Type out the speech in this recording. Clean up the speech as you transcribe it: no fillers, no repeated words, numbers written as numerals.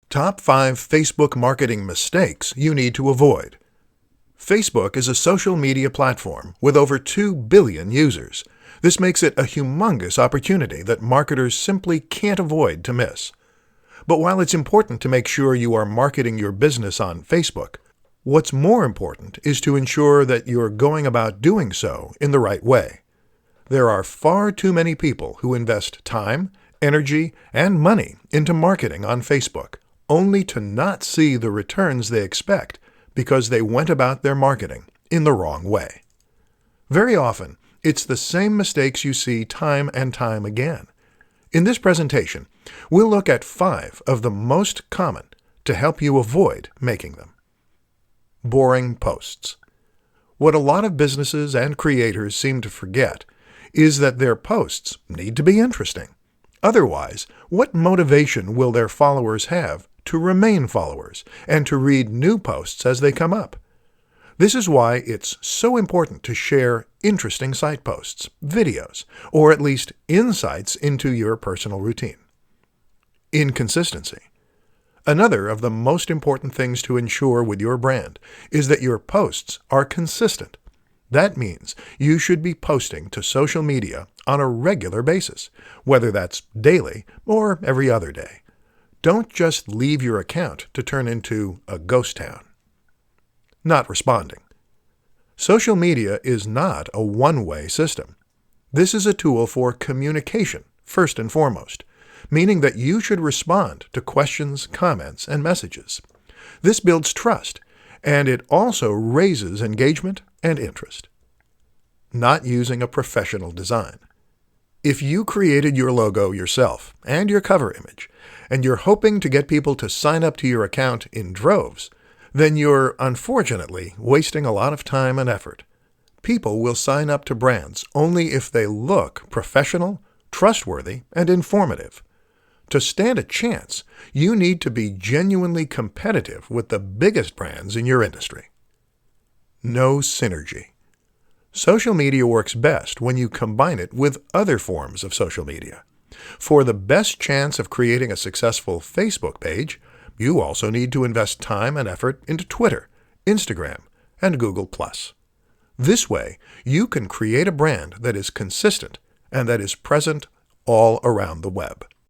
Top 5 Facebook marketing mistakes you need to avoid. Facebook is a social media platform with over 2 billion users. This makes it a humongous opportunity that marketers simply can't avoid to miss. But while it's important to make sure you are marketing your business on Facebook, what's more important is to ensure that you're going about doing so in the right way. There are far too many people who invest time, energy, and money into marketing on Facebook, only to not see the returns they expect because they went about their marketing in the wrong way. Very often, it's the same mistakes you see time and time again. In this presentation, we'll look at 5 of the most common to help you avoid making them. Boring posts. What a lot of businesses and creators seem to forget is that their posts need to be interesting. Otherwise, what motivation will their followers have to remain followers and to read new posts as they come up? This is why it's so important to share interesting site posts, videos, or at least insights into your personal routine. Inconsistency. Another of the most important things to ensure with your brand is that your posts are consistent. That means you should be posting to social media on a regular basis, whether that's daily or every other day. Don't just leave your account to turn into a ghost town. Not responding. Social media is not a one-way system. This is a tool for communication, first and foremost, meaning that you should respond to questions, comments, and messages. This builds trust, and it also raises engagement and interest. Not using a professional design. If you created your logo yourself and your cover image, and you're hoping to get people to sign up to your account in droves, then you're unfortunately wasting a lot of time and effort. People will sign up to brands only if they look professional, trustworthy, and informative. To stand a chance, you need to be genuinely competitive with the biggest brands in your industry. No synergy. Social media works best when you combine it with other forms of social media. For the best chance of creating a successful Facebook page, you also need to invest time and effort into Twitter, Instagram, and Google+. This way, you can create a brand that is consistent and that is present all around the web.